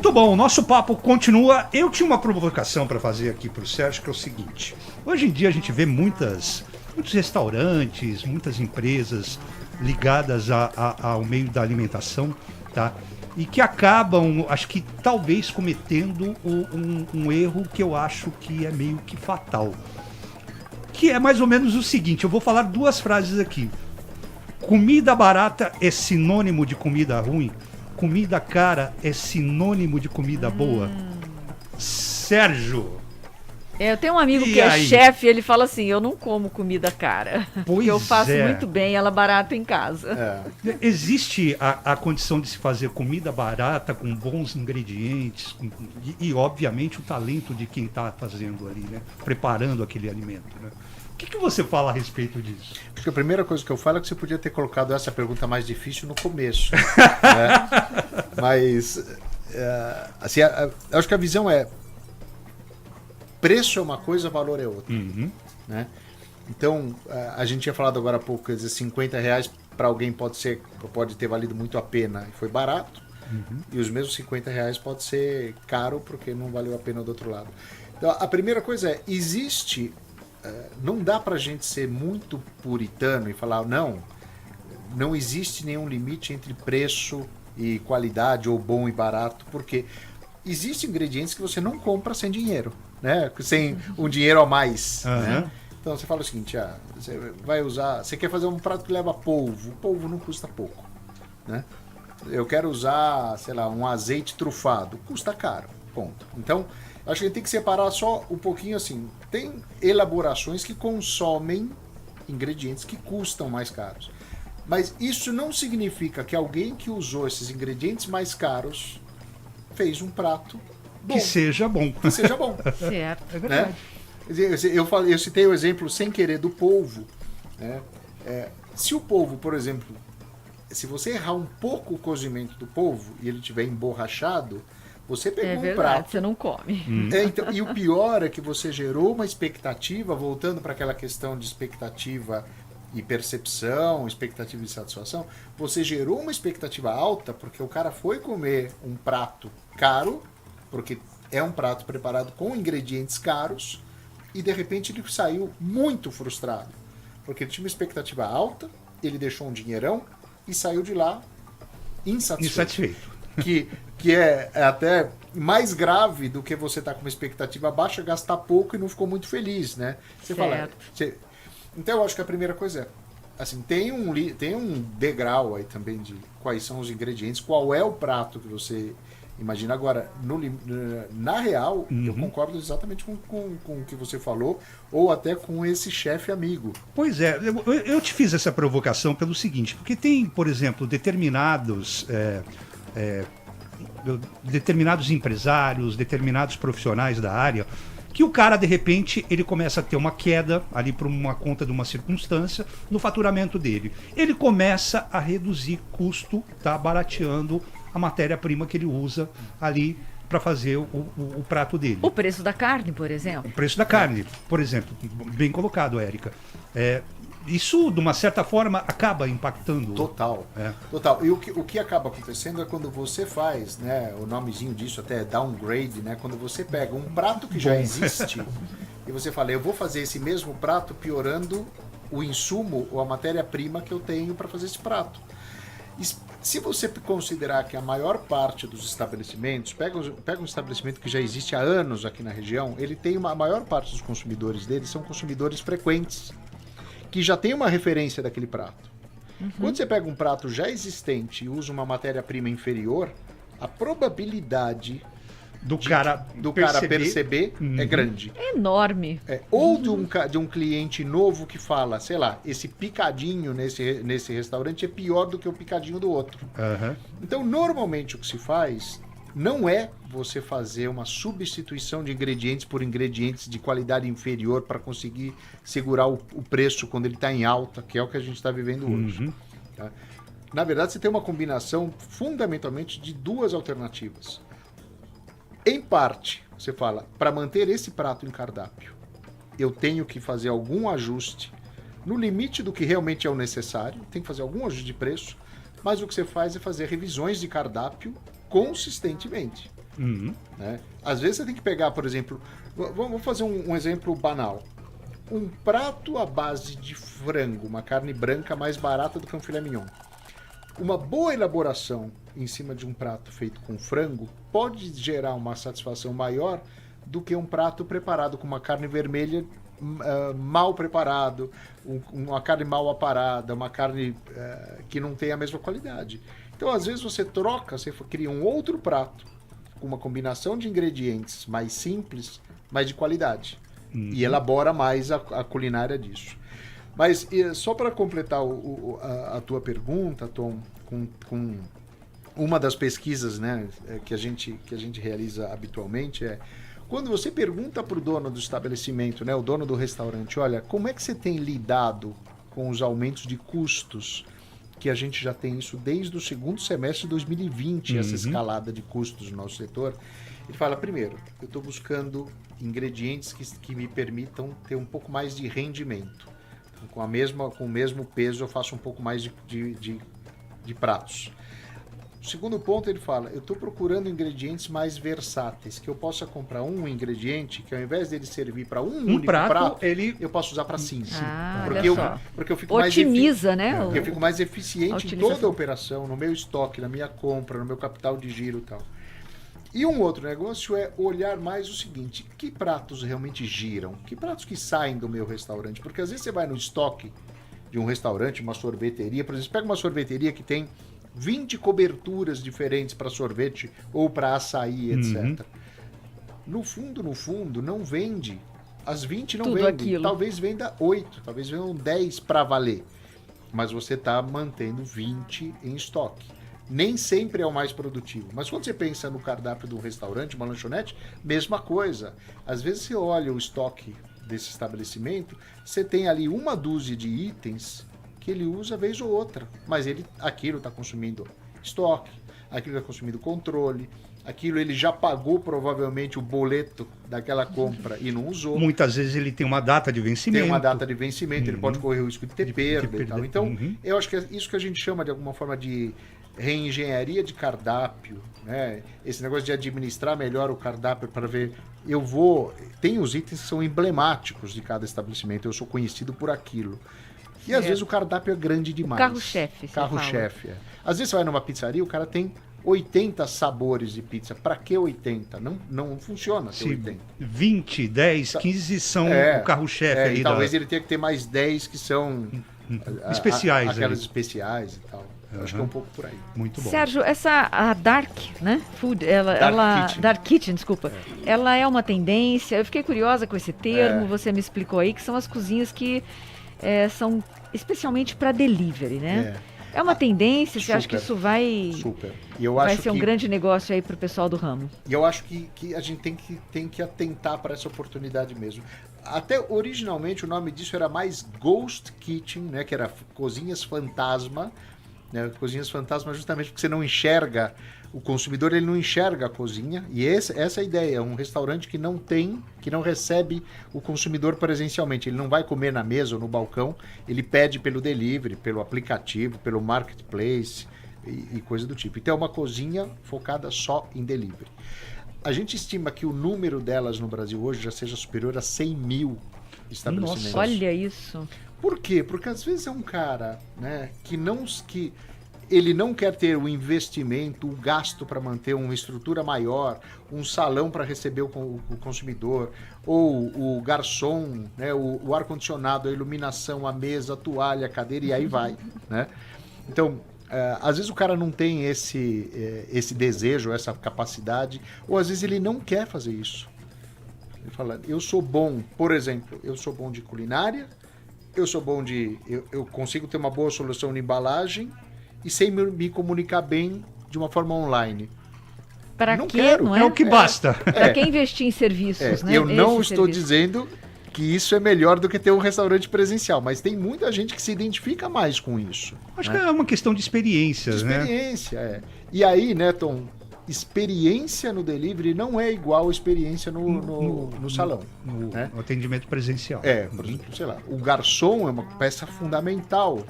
Muito bom, o nosso papo continua. Eu tinha uma provocação para fazer aqui para o Sérgio, que é o seguinte. Hoje em dia a gente vê muitos restaurantes, muitas empresas ligadas ao meio da alimentação, tá? E que acabam, acho que talvez cometendo um erro que eu acho que é meio que fatal. Que é mais ou menos o seguinte, eu vou falar duas frases aqui. Comida barata é sinônimo de comida ruim. Comida cara é sinônimo de comida boa. Sérgio. Eu tenho um amigo que é chefe, ele fala assim, eu não como comida cara. Porque eu faço muito bem ela barata em casa. Existe a condição de se fazer comida barata com bons ingredientes e obviamente o talento de quem está fazendo ali, né? Preparando aquele alimento, né? O que você fala a respeito disso? Acho que a primeira coisa que eu falo é que você podia ter colocado essa pergunta mais difícil no começo. Né? Mas, assim, eu acho que a visão é preço é uma coisa, valor é outra. Uhum. Né? Então, a gente tinha falado agora há pouco, quer dizer, R$50 para alguém pode ter valido muito a pena e foi barato, e os mesmos R$50 pode ser caro porque não valeu a pena do outro lado. Então, a primeira coisa é, não dá pra gente ser muito puritano e falar, não existe nenhum limite entre preço e qualidade, ou bom e barato, porque existem ingredientes que você não compra sem dinheiro, né? Sem um dinheiro a mais. Né? Então você fala o seguinte, você quer fazer um prato que leva polvo, o polvo não custa pouco. Né? Eu quero usar, sei lá, um azeite trufado, custa caro, ponto. Então, acho que a gente tem que separar só um pouquinho assim. Tem elaborações que consomem ingredientes que custam mais caros. Mas isso não significa que alguém que usou esses ingredientes mais caros fez um prato bom. Que seja bom. Que seja bom. Certo. É verdade. Né? Eu citei o exemplo sem querer do polvo. Né? Se o polvo, por exemplo, se você errar um pouco o cozimento do polvo e ele estiver emborrachado, você pegou um prato. Você não come. Então, e o pior é que você gerou uma expectativa, voltando para aquela questão de expectativa e percepção, expectativa e satisfação, você gerou uma expectativa alta porque o cara foi comer um prato caro, porque é um prato preparado com ingredientes caros, e de repente ele saiu muito frustrado, porque ele tinha uma expectativa alta, ele deixou um dinheirão e saiu de lá insatisfeito. Que é até mais grave do que você estar com uma expectativa baixa, gastar pouco e não ficou muito feliz, né? Então eu acho que a primeira coisa é, assim, tem um degrau aí também de quais são os ingredientes, qual é o prato que você imagina. Agora, na real, eu concordo exatamente com o que você falou, ou até com esse chefe amigo. Pois é, eu te fiz essa provocação pelo seguinte, porque tem, por exemplo, determinados empresários, determinados profissionais da área, que o cara, de repente, ele começa a ter uma queda ali por uma conta de uma circunstância no faturamento dele. Ele começa a reduzir custo, tá barateando a matéria-prima que ele usa ali para fazer o prato dele. O preço da carne, por exemplo. O preço da carne, por exemplo. Bem colocado, Érica. Isso, de uma certa forma, acaba impactando. Total. Total. E o que acaba acontecendo é quando você faz, né, o nomezinho disso até é downgrade, né, quando você pega um prato que já existe e você fala, eu vou fazer esse mesmo prato piorando o insumo ou a matéria-prima que eu tenho para fazer esse prato. Se você considerar que a maior parte dos estabelecimentos, pega um estabelecimento que já existe há anos aqui na região, ele tem a maior parte dos consumidores dele são consumidores frequentes, que já tem uma referência daquele prato. Quando você pega um prato já existente e usa uma matéria-prima inferior, a probabilidade do cara perceber é grande. É enorme. Ou de um cliente novo que fala, sei lá, esse picadinho nesse restaurante é pior do que o picadinho do outro. Então, normalmente o que se faz não é você fazer uma substituição de ingredientes por ingredientes de qualidade inferior para conseguir segurar o preço quando ele está em alta, que é o que a gente está vivendo hoje. Tá? Na verdade, você tem uma combinação fundamentalmente de duas alternativas. Em parte, você fala, para manter esse prato em cardápio, eu tenho que fazer algum ajuste no limite do que realmente é o necessário, tem que fazer algum ajuste de preço, mas o que você faz é fazer revisões de cardápio consistentemente. Né? Às vezes você tem que pegar, por exemplo, vamos fazer um exemplo banal. Um prato à base de frango, uma carne branca mais barata do que um filé mignon. Uma boa elaboração em cima de um prato feito com frango pode gerar uma satisfação maior do que um prato preparado com uma carne vermelha mal preparado, uma carne mal aparada, uma carne que não tem a mesma qualidade. Então, às vezes, você cria um outro prato com uma combinação de ingredientes mais simples, mas de qualidade. E elabora mais a culinária disso. Mas só para completar a tua pergunta, Tom, com uma das pesquisas, né, que a gente realiza habitualmente quando você pergunta para o dono do estabelecimento, né, o dono do restaurante, olha, como é que você tem lidado com os aumentos de custos, que a gente já tem isso desde o segundo semestre de 2020, essa escalada de custos no nosso setor. Ele fala, primeiro, eu estou buscando ingredientes que me permitam ter um pouco mais de rendimento. Com o mesmo peso eu faço um pouco mais de pratos. O segundo ponto, ele fala, eu estou procurando ingredientes mais versáteis, que eu possa comprar um ingrediente que ao invés dele servir para um único prato, eu posso usar para 5. Porque eu fico otimiza, né? Eu fico mais eficiente em toda a operação, no meu estoque, na minha compra, no meu capital de giro e tal. E um outro negócio é olhar mais o seguinte, que pratos realmente giram? Que pratos que saem do meu restaurante? Porque às vezes você vai no estoque de um restaurante, uma sorveteria, por exemplo, você pega uma sorveteria que tem 20 coberturas diferentes para sorvete ou para açaí, etc. No fundo, não vende. As 20 não tudo vendem. Aquilo. Talvez venda 8, talvez vendam 10 para valer. Mas você está mantendo 20 em estoque. Nem sempre é o mais produtivo. Mas quando você pensa no cardápio de um restaurante, uma lanchonete, mesma coisa. Às vezes você olha o estoque desse estabelecimento, você tem ali uma dúzia de itens que ele usa vez ou outra, mas aquilo está consumindo estoque, aquilo está consumindo controle, aquilo ele já pagou provavelmente o boleto daquela compra e não usou. Muitas vezes ele tem uma data de vencimento. Ele pode correr o risco de ter perda e tal. Então, eu acho que é isso que a gente chama de alguma forma de reengenharia de cardápio, né? Esse negócio de administrar melhor o cardápio para ver... Tem os itens que são emblemáticos de cada estabelecimento, eu sou conhecido por aquilo. E às vezes o cardápio é grande demais. Carro-chefe. Carro-chefe, Às vezes você vai numa pizzaria, o cara tem 80 sabores de pizza. Pra que 80? Não funciona ter 80. 20, 10, 15 são o carro-chefe aí. Talvez ele tenha que ter mais 10 que são especiais. Aquelas especiais e tal. Acho que é um pouco por aí. Muito bom. Sérgio, a Dark, né? Food, Dark Kitchen, desculpa. Ela é uma tendência. Eu fiquei curiosa com esse termo, você me explicou aí, que são as cozinhas que são especialmente para delivery, né? É uma tendência, você acha que isso vai ser um grande negócio aí para o pessoal do ramo? E eu acho que a gente tem que atentar para essa oportunidade mesmo. Até originalmente o nome disso era mais Ghost Kitchen, né? Que era cozinhas fantasma, né? Cozinhas fantasma justamente porque você não enxerga, o consumidor ele não enxerga a cozinha, e essa é a ideia, um restaurante que não recebe o consumidor presencialmente, ele não vai comer na mesa ou no balcão, ele pede pelo delivery, pelo aplicativo, pelo marketplace e coisa do tipo. Então é uma cozinha focada só em delivery. A gente estima que o número delas no Brasil hoje já seja superior a 100 mil estabelecimentos. Nossa, olha isso. Por quê? Porque às vezes é um cara, né, que ele não quer ter o investimento, o gasto para manter uma estrutura maior, um salão para receber o consumidor, ou o garçom, né, o ar-condicionado, a iluminação, a mesa, a toalha, a cadeira, e aí vai, né? Então, às vezes o cara não tem esse desejo, essa capacidade, ou às vezes ele não quer fazer isso. Ele fala, eu sou bom, por exemplo, eu sou bom de culinária, eu sou bom eu consigo ter uma boa solução de embalagem, e sem me comunicar bem de uma forma online. Para quê? Não é? É o que basta. Para que investir em serviços, né? Eu não estou dizendo que isso é melhor do que ter um restaurante presencial, mas tem muita gente que se identifica mais com isso. Acho que é uma questão de experiências, né? Experiência. E aí, né, Tom, experiência no delivery não é igual a experiência no salão. No atendimento presencial. Por exemplo, sei lá, o garçom é uma peça fundamental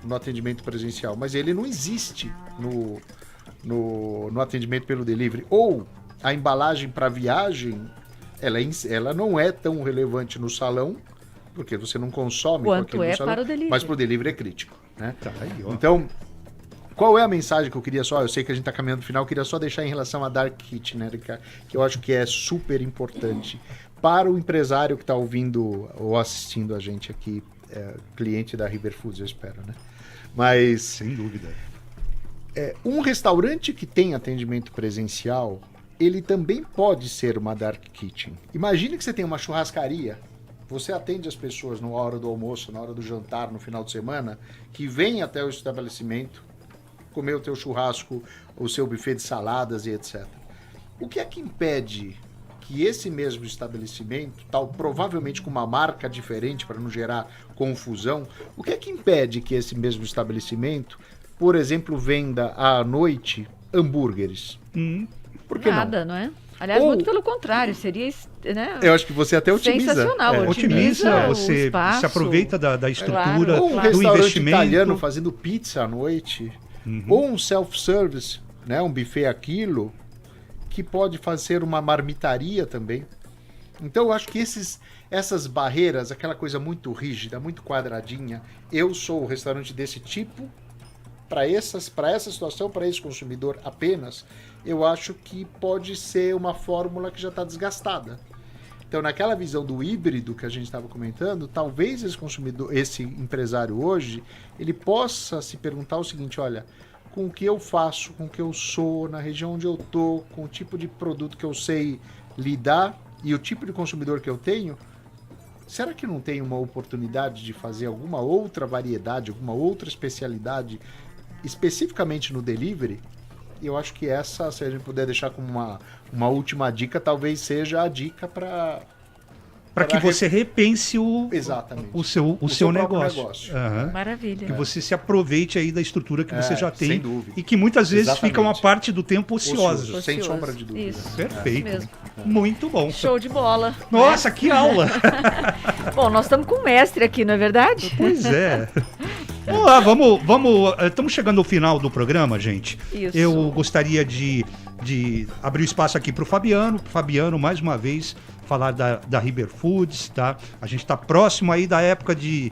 no atendimento presencial, mas ele não existe no atendimento pelo delivery. Ou a embalagem para viagem, ela não é tão relevante no salão, porque você não consome quanto no salão, para o delivery. mas para o delivery é crítico. Né? Tá aí, ó. Então, qual é a mensagem que eu queria só? Eu sei que a gente está caminhando no final, eu queria só deixar em relação à Dark Kitchen, né, que eu acho que é super importante para o empresário que está ouvindo ou assistindo a gente aqui, cliente da River Foods, eu espero, né? Mas, sem dúvida. Um restaurante que tem atendimento presencial, ele também pode ser uma Dark Kitchen. Imagine que você tem uma churrascaria, você atende as pessoas na hora do almoço, na hora do jantar, no final de semana, que vêm até o estabelecimento comer o teu churrasco, o seu buffet de saladas e etc. O que é que impede que esse mesmo estabelecimento, tal provavelmente com uma marca diferente para não gerar confusão, o que é que impede que esse mesmo estabelecimento, por exemplo, venda à noite hambúrgueres? Por que Nada, não é? Aliás, muito pelo contrário, seria, né? Eu acho que você até otimiza. Sensacional, otimiza, o você espaço. se aproveita da estrutura, Claro, Ou um do restaurante investimento. italiano fazendo pizza à noite, ou um self-service, né, um buffet a quilo, que pode fazer uma marmitaria também. Então eu acho que essas barreiras, aquela coisa muito rígida, muito quadradinha, eu sou o restaurante desse tipo, para essa situação, para esse consumidor apenas, eu acho que pode ser uma fórmula que já está desgastada. Então, naquela visão do híbrido que a gente estava comentando, talvez esse empresário hoje, ele possa se perguntar o seguinte, olha, com o que eu faço, com o que eu sou, na região onde eu estou, com o tipo de produto que eu sei lidar e o tipo de consumidor que eu tenho, será que não tem uma oportunidade de fazer alguma outra variedade, alguma outra especialidade, especificamente no delivery? E eu acho que essa, se a gente puder deixar como uma última dica, talvez seja a dica para que você repense o seu negócio. Uhum. Maravilha. Que você se aproveite aí da estrutura que você já tem. Sem dúvida. E que muitas vezes fica uma parte do tempo ociosa. Sem sombra de dúvida. Isso. Perfeito. Isso mesmo. Muito bom. Show de bola. Nossa, que aula! Bom, nós estamos com o mestre aqui, não é verdade? Pois é. Vamos lá, estamos chegando ao final do programa, gente. Isso. Eu gostaria de abrir o espaço aqui para o Fabiano. Fabiano, mais uma vez, falar da River Foods, tá? A gente está próximo aí da época de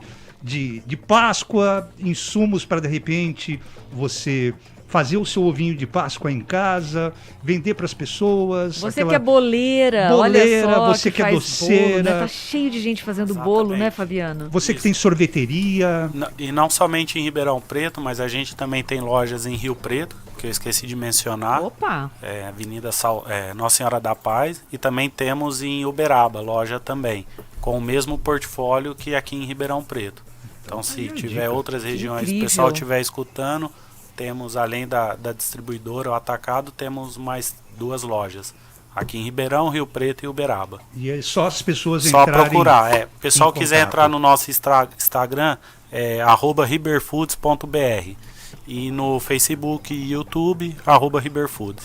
Páscoa, insumos para, de repente, você fazer o seu ovinho de Páscoa em casa, vender para as pessoas. Você que é boleira, olha só, você que é doceira. Bolo, né? Tá cheio de gente fazendo bolo, né, Fabiano? Você que tem sorveteria. E não somente em Ribeirão Preto, mas a gente também tem lojas em Rio Preto, que eu esqueci de mencionar. Opa! Avenida Nossa Senhora da Paz. E também temos em Uberaba, loja também, com o mesmo portfólio que aqui em Ribeirão Preto. Então, se tiver outras regiões, o pessoal estiver escutando, temos, além da distribuidora, o atacado, temos mais 2 lojas. Aqui em Ribeirão, Rio Preto e Uberaba. E é só as pessoas só entrarem... procurar. O pessoal quiser entrar no nosso Instagram, @riberfoods.br. E no Facebook e YouTube, @riberfoods.